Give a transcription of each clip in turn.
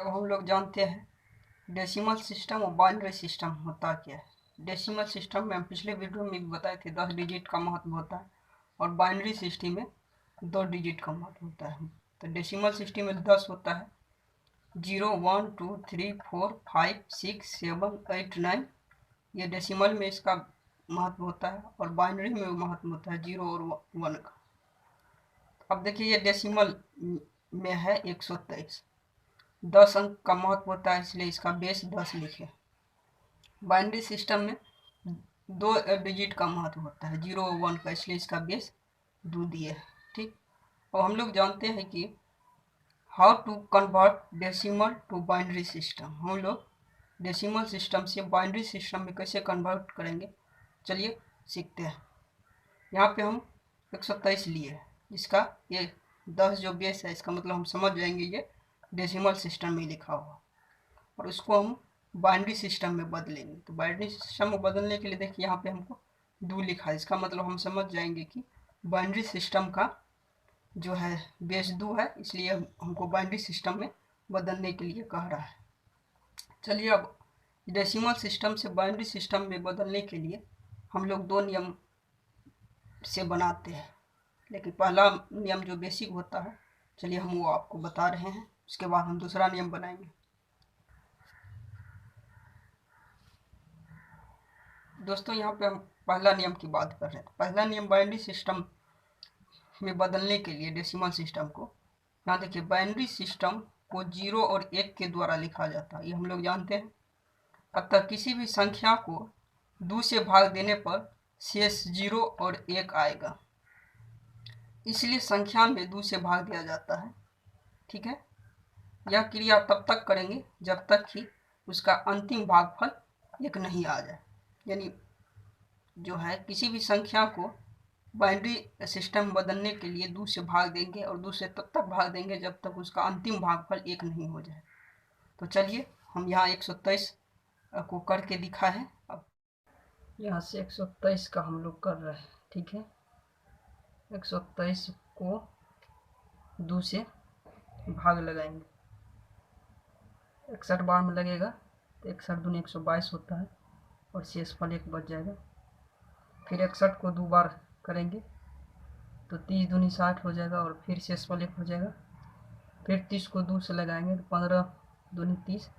अब हम लोग जानते हैं डेसिमल सिस्टम और बाइनरी सिस्टम होता क्या है। डेसिमल सिस्टम में हम पिछले वीडियो में भी बताए थे 10 डिजिट का महत्व होता है और बाइनरी सिस्टम में 2 डिजिट का महत्व होता है। तो डेसिमल सिस्टम में 10 होता है, 0 1 2 3 4 5 6 7 8 9, ये डेसिमल में इसका महत्व होता है और बाइनरी में महत्व होता है 0 और 1 का। अब देखिए ये डेसिमल में है 123, 10 अंक का महत्व होता है इसलिए इसका बेस 10 लिखे। बाइनरी सिस्टम में 2 डिजिट का महत्व होता है 0 और 1 का, इसलिए इसका बेस 2 दिए है। ठीक, और हम लोग जानते हैं कि how to convert decimal to binary system. हम लोग डेसिमल सिस्टम से बाइनरी सिस्टम में कैसे कन्वर्ट करेंगे, चलिए सीखते हैं। यहाँ पे हम 123 लिए हैं, इसका ये 10 जो बेस है इसका मतलब हम समझ जाएंगे ये डेसिमल सिस्टम में लिखा हुआ, और उसको हम बाइनरी सिस्टम में बदलेंगे। तो बाइनरी सिस्टम में बदलने के लिए देखिए यहाँ पे हमको 2 लिखा है, इसका मतलब हम समझ जाएंगे कि बाइनरी सिस्टम का जो है बेस 2 है, इसलिए हमको बाइनरी सिस्टम में बदलने के लिए कह रहा है। चलिए अब डेसिमल सिस्टम से बाइनरी सिस्टम में बदलने के लिए हम लोग 2 नियम से बनाते हैं, लेकिन पहला नियम जो बेसिक होता है चलिए हम वो आपको बता रहे हैं, उसके बाद हम दूसरा नियम बनाएंगे। दोस्तों यहाँ पे हम पहला नियम की बात कर रहे हैं। पहला नियम बाइनरी सिस्टम में बदलने के लिए डेसिमल सिस्टम को, यहाँ देखिए बाइनरी सिस्टम को 0 और 1 के द्वारा लिखा जाता है, ये हम लोग जानते हैं। अतः किसी भी संख्या को 2 से भाग देने पर शेष 0 और 1 आएगा, इसलिए संख्या में 2 से भाग दिया जाता है। ठीक है, यह क्रिया तब तक करेंगे जब तक कि उसका अंतिम भागफल 1 नहीं आ जाए। यानी जो है किसी भी संख्या को बाइनरी सिस्टम बदलने के लिए 2 से भाग देंगे और 2 से तब तक भाग देंगे जब तक उसका अंतिम भागफल 1 नहीं हो जाए। तो चलिए हम यहाँ 123 को करके दिखा है। अब यहाँ से 123 का हम लोग कर रहे हैं। ठीक है, 123 को 2 से भाग लगाएंगे, 61 बार में लगेगा तो 61 दूनी 122 होता है और शेषफल 1 बच जाएगा। फिर 61 को 2 बार करेंगे तो 30 दूनी 60 हो जाएगा और फिर शेषफल 1 हो जाएगा। फिर 30 को 2 से लगाएंगे तो 15 दूनी 30,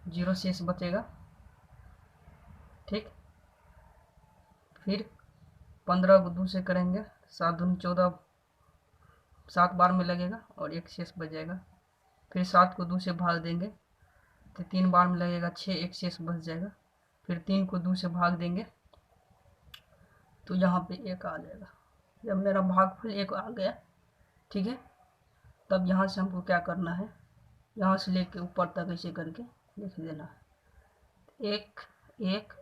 0 शेष बचेगा। ठीक, फिर 15 को 2 से करेंगे 7 दूनी 14, 7 बार में लगेगा और 1 शेष बच जाएगा। फिर 7 को 2 से भाग देंगे तो 3 बार में लगेगा 6, 1 शेष बच जाएगा। फिर 3 को 2 से भाग देंगे तो यहाँ पे 1 आ जाएगा। जब मेरा भागफल 1 आ गया, ठीक है, तब यहाँ से हमको क्या करना है, यहाँ से लेके ऊपर तक ऐसे करके लिख देना है 1 1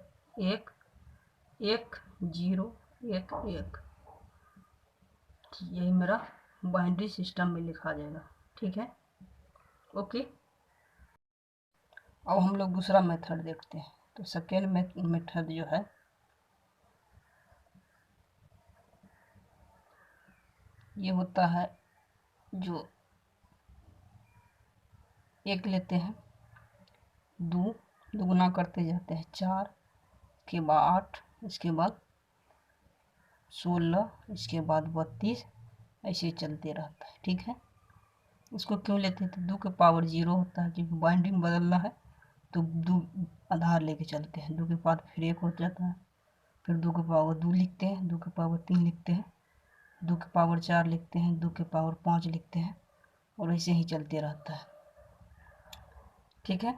1 1 0 1 1। यही मेरा बाइनरी सिस्टम में लिखा जाएगा। ठीक है, ओके। अब हम लोग दूसरा मेथड देखते हैं। तो सेकेंड मेथड जो है ये होता है जो 1 लेते हैं, 2 दुगुना करते जाते हैं 4, के बाद 8, इसके बाद 16, इसके बाद 32, ऐसे चलते रहता है। ठीक है, इसको क्यों लेते हैं तो 2 के पावर 0 होता है, क्योंकि बाइनरी में बदलना है तो 2 आधार लेके चलते हैं। 2 के बाद फिर 1 हो जाता है, फिर 2 के पावर 2 लिखते हैं, 2 के पावर 3 लिखते हैं, 2 के पावर 4 लिखते हैं, 2 के पावर 5 लिखते हैं, और ऐसे ही चलते रहता है। ठीक है,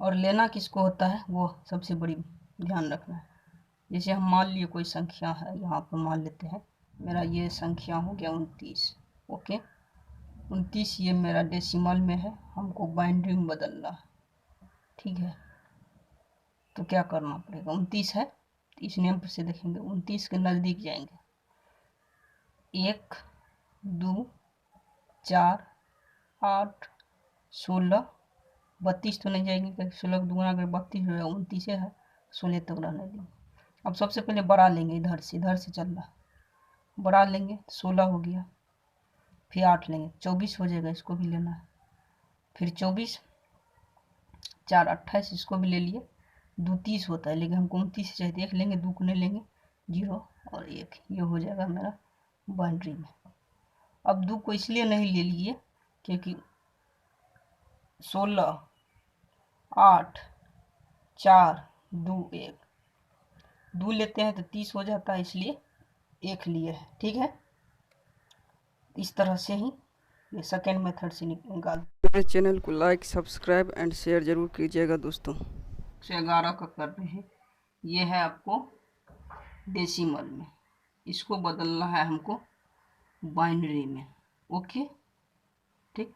और लेना किसको होता है वो सबसे बड़ी ध्यान रखना है। जैसे हम मान लिए कोई संख्या है, यहाँ पर मान लेते हैं मेरा ये संख्या हो गया 29। ओके, 29 ये मेरा डेसिमल में है, हमको बाइनरी में बदलना है। ठीक है, तो क्या करना पड़ेगा, 29 है तो इस नियम से देखेंगे, 29 के नज़दीक जाएंगे, 1 2 4 8 16, 32 तो नहीं जाएंगे क्योंकि 16 को दुगुना कर 32 हो जाएगा, 29 है, 16 तक रहने देंगे। अब सबसे पहले बढ़ा लेंगे, इधर से चलना, बढ़ा लेंगे 16 हो गया, फिर 8 लेंगे 24 हो जाएगा, इसको भी लेना है, फिर 24, 4 28, इसको भी ले लिए। 2 30 होता है, लेकिन हमको 29 चाहिए, 1 लेंगे, 2 को नहीं लेंगे, 0 और 1, ये हो जाएगा मेरा बाइनरी में। अब 2 को इसलिए नहीं ले लिए क्योंकि 16, 8, 4, 2 1, 2 लेते हैं तो 30 हो जाता है, इसलिए 1 लिए है। ठीक है, इस तरह से ही ये सेकेंड मेथड से निकाल। मेरे चैनल को लाइक, सब्सक्राइब एंड शेयर जरूर कीजिएगा दोस्तों। 111 का कर रहे हैं, ये है आपको डेसिमल में, इसको बदलना है हमको बाइनरी में। ओके, ठीक,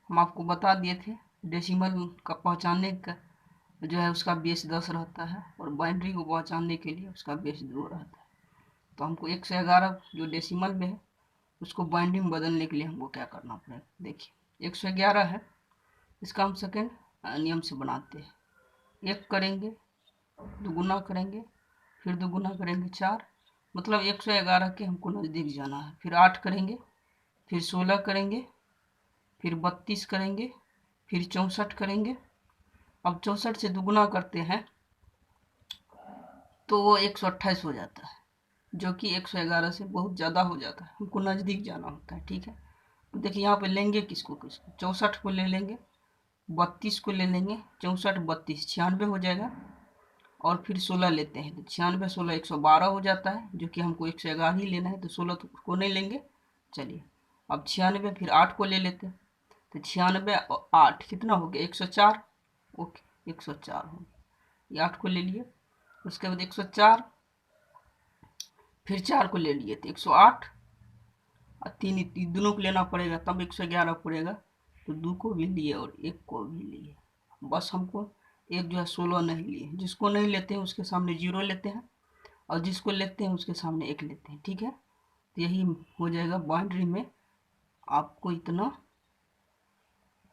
हम आपको बता दिए थे डेसिमल का पहचानने का जो है उसका बेस 10 रहता है, और बाइनरी को पहचानने के लिए उसका बेस 2 रहता है। तो हमको 111 जो डेसिमल में है उसको बाइनरी में बदलने के लिए हमको क्या करना पड़ेगा, देखिए 111 है, इसका हम सेकेंड नियम से बनाते हैं। 1 करेंगे, दुगुना करेंगे, फिर दुगुना करेंगे 4, मतलब 111 के हमको नज़दीक जाना है। फिर 8 करेंगे, फिर 16 करेंगे, फिर 32 करेंगे, फिर 64 करेंगे। अब 64 से दुगुना करते हैं तो वो 128 हो जाता है, जो कि 111 से बहुत ज़्यादा हो जाता है, हमको नज़दीक जाना होता है। ठीक है, तो देखिए यहाँ पे लेंगे किसको किसको, 64 को ले लेंगे, 32 को ले लेंगे, 64 32 96 हो जाएगा, और फिर 16 लेते हैं तो 96 16 112 हो जाता है, जो कि हमको 111 ही लेना है, तो 16 को नहीं लेंगे। चलिए अब 96, फिर 8 को ले लेते हैं, तो 96 और 8 कितना हो गया, 104। ओके, 104 हो गया, ये 8 को ले लिए, उसके बाद 104, फिर 4 को ले लिए तो 108, और 3 दोनों को लेना पड़ेगा तब 111 पड़ेगा, तो 2 को भी लिए और 1 को भी लिए। बस हमको एक जो है 16 नहीं लिए, जिसको नहीं लेते हैं उसके सामने 0 लेते हैं, और जिसको लेते हैं उसके सामने 1 लेते हैं। ठीक है, तो यही हो जाएगा बाउंड्री में आपको इतना।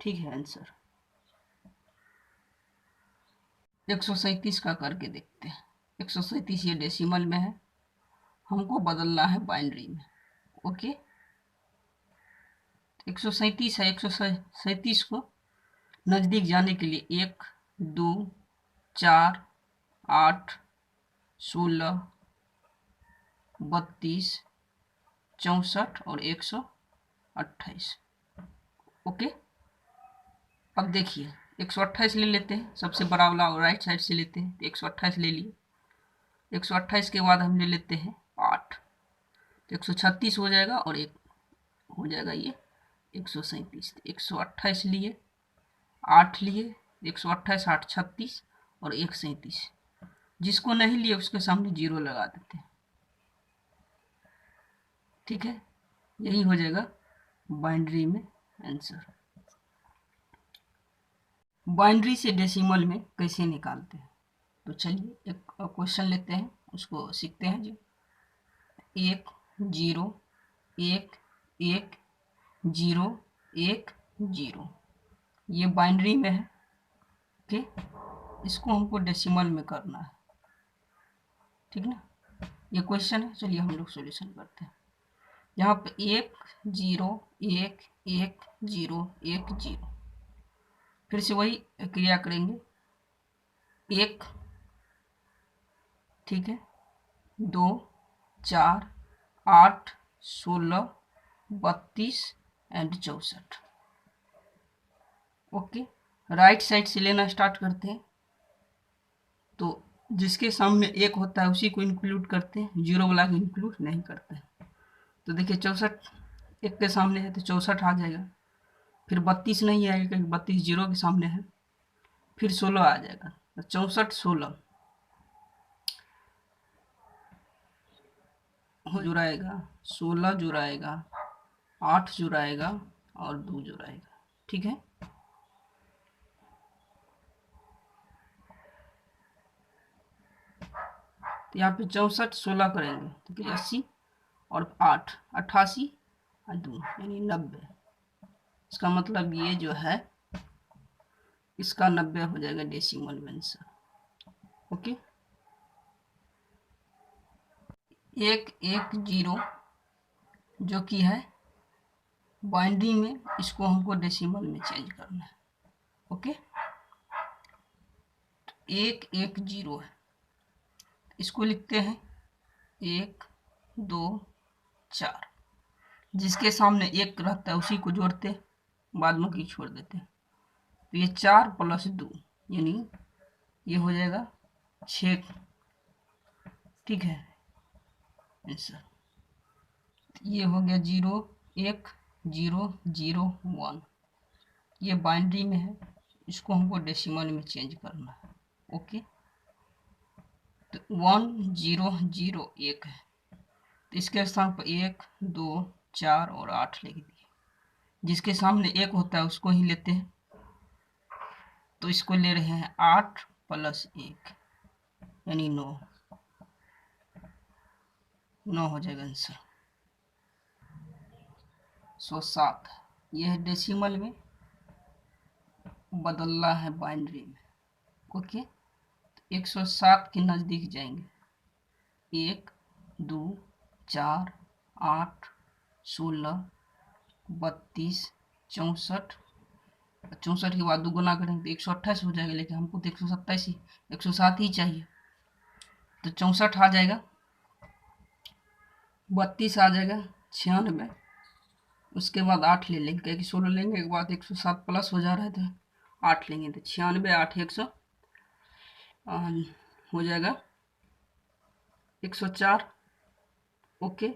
ठीक है, आंसर 137 का करके देखते हैं। 137 ये डेसिमल में है, हमको बदलना है बाइनरी में। ओके, 137 है, 137 को नज़दीक जाने के लिए 1 2 4 8 16 32 64 और 128। ओके, अब देखिए 128 ले लेते हैं, सबसे बड़ा वाला और राइट साइड से लेते हैं, तो 128 ले लिए। 128 के बाद हम ले लेते हैं 8, तो 136 हो जाएगा, और एक हो जाएगा ये 137। 128 लिए, 8 लिए, 128 8 36 और 137, जिसको नहीं लिए उसके सामने 0 लगा देते हैं। ठीक है, यही हो जाएगा बाइनरी में आंसर। बाइनरी से डेसिमल में कैसे निकालते हैं, तो चलिए एक क्वेश्चन लेते हैं, उसको सीखते हैं जी। 1 0 1 1 0 1 0, ये बाइनरी में है। ओके, इसको हमको डेसिमल में करना है। ठीक ना, ये क्वेश्चन है, चलिए हम लोग सॉल्यूशन करते हैं। यहाँ पे 1 0 1 1 0 1 0, फिर से वही क्रिया करेंगे। 1, ठीक है, 2 4 8 16 32 एंड 64। ओके, राइट साइड से लेना स्टार्ट करते हैं, तो जिसके सामने 1 होता है उसी को इंक्लूड करते हैं, 0 वाला को इंक्लूड नहीं करते हैं। तो देखिए 64 1 के सामने है तो 64 आ जाएगा, फिर 32 नहीं आएगा क्योंकि 32 0 के सामने है, फिर 16 आ जाएगा, तो 64 16 जुड़ाएगा, 16 जुड़ाएगा, 8 जुड़ाएगा और 2 जुड़ाएगा। ठीक है, तो यहाँ पे 64 16 करेंगे तो फिर 80 और 8 88 और 2 यानी 90। इसका मतलब ये जो है इसका 90 हो जाएगा डेसिमल में आंसर। ओके, 1 1 0 जो कि है बाइनरी में इसको हमको डेसिमल में चेंज करना है। ओके, 110 है, इसको लिखते हैं 1 2 4। जिसके सामने 1 रहता है उसी को जोड़ते, बाद में की छोड़ देते हैं। तो ये 4 + 2 यानी ये हो जाएगा 6। ठीक है आंसर। ये हो गया 0 1 0 0 1। ये बाइनरी में है, इसको हमको डेसिमल में चेंज करना है। ओके, तो 1 0 0 1 है, तो इसके स्थान पर 1 2 4 और 8 लिख दिए। जिसके सामने 1 होता है उसको ही लेते हैं, तो इसको ले रहे हैं 8 + 1 यानी 9 हो जाएगा आंसर। 107 यह है डेसिमल में, बदलना है बाइनरी में। ओके, 107 के नज़दीक जाएंगे। 1 2 4 8 16 32 64। 64 के बाद 2 गुना करेंगे तो 128 हो जाएगा, लेकिन हमको तो 127 ही 107 ही चाहिए। तो 64 आ जाएगा, 32 आ जाएगा, 96। उसके बाद 8 ले लेंगे, क्योंकि 16 लेंगे के बाद 107 प्लस हो जा रहा है, तो 8 लेंगे तो 96 8 100 हो जाएगा 104। ओके,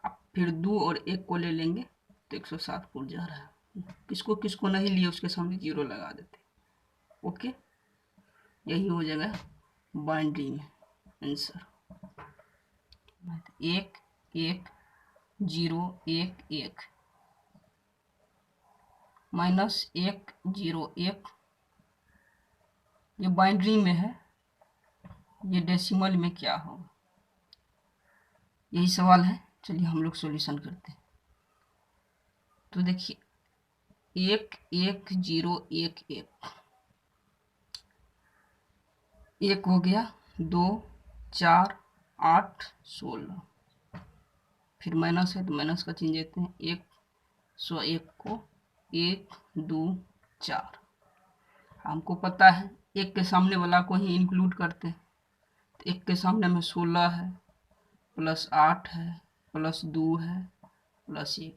अब फिर 2 और 1 को ले लेंगे तो 107 पूरा जा रहा है। किसको किसको नहीं लिए उसके सामने 0 लगा देते। ओके, यही हो जाएगा बाइनरी में आंसर। 1 1 0 1 1 -1 0 1। ये बाइनरी में है, ये डेसिमल में क्या होगा, यही सवाल है। चलिए हम लोग सॉल्यूशन करते हैं। तो देखिए 1 1 0 1 1 1 हो गया, 2 4 8 16, फिर माइनस है तो माइनस का चिन्ह देते हैं। 101 को 1 2 4। हमको पता है 1 के सामने वाला को ही इंक्लूड करते हैं, तो 1 के सामने में 16 है +8 है +2 है +1,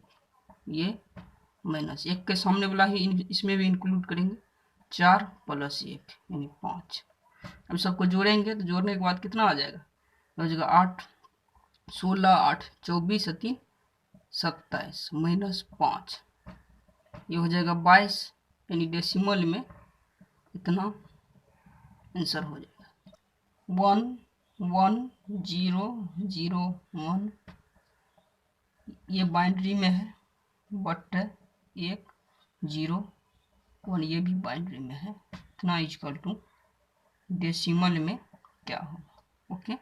ये -1 के सामने वाला ही इसमें भी इंक्लूड करेंगे। 4 + 1 यानी 5। अब सबको जोड़ेंगे तो जोड़ने के बाद कितना आ जाएगा, हो जाएगा 8 16 8 24 3 27 -5, ये हो जाएगा 22। यानी डेसिमल में इतना आंसर हो जाएगा। 1 1 0 0 1 ये बाइनरी में है, बट 1 0 1 ये भी बाइनरी में है। इतना = डेसिमल में क्या होगा। ओके,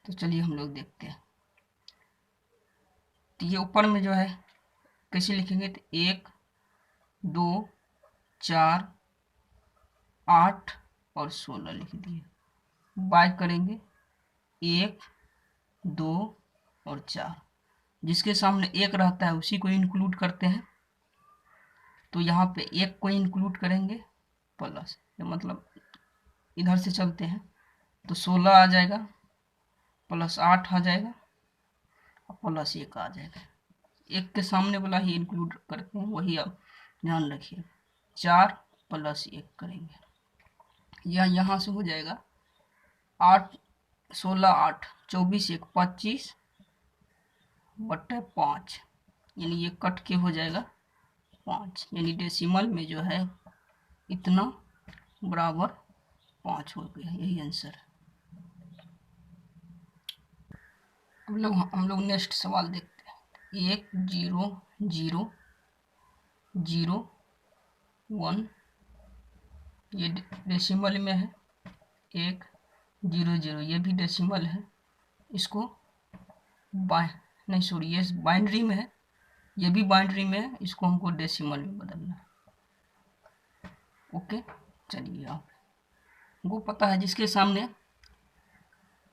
तो चलिए हम लोग देखते हैं। तो ये ऊपर में जो है कैसे लिखेंगे, तो 1 2 4 8 और 16 लिख दिए। बाय करेंगे 1 2 और 4। जिसके सामने 1 रहता है उसी को इंक्लूड करते हैं, तो यहाँ पे 1 को इंक्लूड करेंगे प्लस, मतलब इधर से चलते हैं तो 16 आ जाएगा, +8 आ जाएगा और +1 आ जाएगा। 1 के सामने वाला ही इंक्लूड करते हैं, वही आप ध्यान रखिए। 4 + 1 करेंगे, यह यहाँ से हो जाएगा 8 16 8 24 1 25 बटे 5, यानी ये कट के हो जाएगा 5, यानी डेसिमल में जो है इतना बराबर 5 हो गया। यही आंसर है। हम लोग नेक्स्ट सवाल देखते हैं। 1 0 0 0 1 ये डेसिमल में है। 1 0 0 ये भी डेसिमल है, इसको ये बाइनरी में है, ये भी बाइनरी में है, इसको हमको डेसिमल में बदलना है। ओके, चलिए आपको पता है जिसके सामने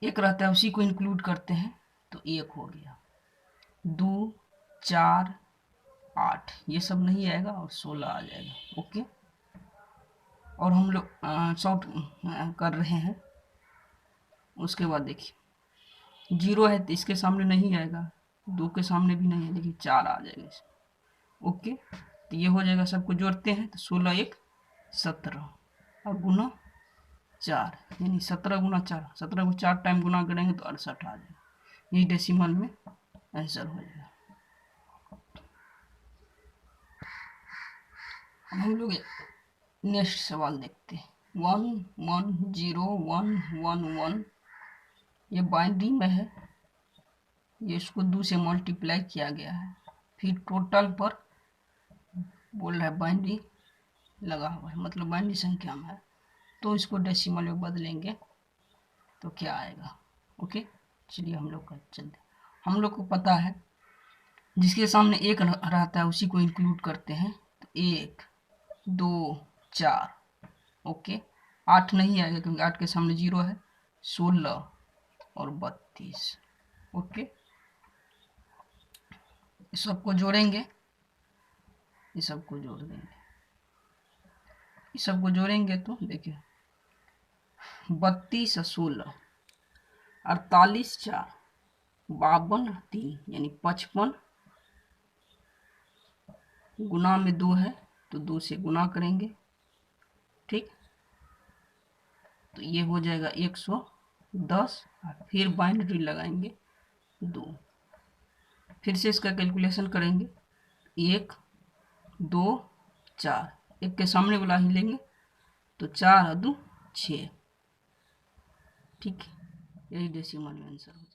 1 रहता है उसी को इंक्लूड करते हैं, तो 1 हो गया। 2 4 8, ये सब नहीं आएगा और 16 आ जाएगा। ओके, और हम लोग शॉर्ट कर रहे हैं। उसके बाद देखिए 0 है तो इसके सामने नहीं आएगा, 2 के सामने भी नहीं है, देखिए 4 आ जाएगा इसमें। ओके, तो ये हो जाएगा, सबको जोड़ते हैं तो 16 1 17 और गुना 4, यानी 17 गुना 4, 17 को 4 टाइम गुना करेंगे तो 68 आ जाएगा। ये डेसिमल में आंसर हो जाएगा। अब हम लोग नेक्स्ट सवाल देखते हैं। 1 1 0 1 1 1, ये बाइनरी में है, ये इसको 2 से मल्टीप्लाई किया गया है, फिर टोटल पर बोल रहा है बाइनरी लगा हुआ है, मतलब बाइनरी संख्या में है, तो इसको डेसिमल में बदलेंगे तो क्या आएगा। ओके, चलिए हम लोग का चलते। हम लोग को पता है जिसके सामने 1 रहता है उसी को इंक्लूड करते हैं, तो 1 2 4। ओके, 8 नहीं आएगा क्योंकि 8 के सामने 0 है, 16 और 32। ओके, इस सबको जोड़ेंगे, इस सबको जोड़ देंगे, इस सबको जोड़ेंगे तो देखिए 32 16, 48 4, 52 3, यानी 55 गुना में 2 है तो 2 से गुना करेंगे। ठीक, तो ये हो जाएगा 110, और फिर बाइनरी लगाएंगे 2, फिर से इसका कैलकुलेशन करेंगे 1 2 4, 1 के सामने वाला ही लेंगे तो 4 और 2 6। ठीक, यही डेसिमल में आंसर हो जाएगा।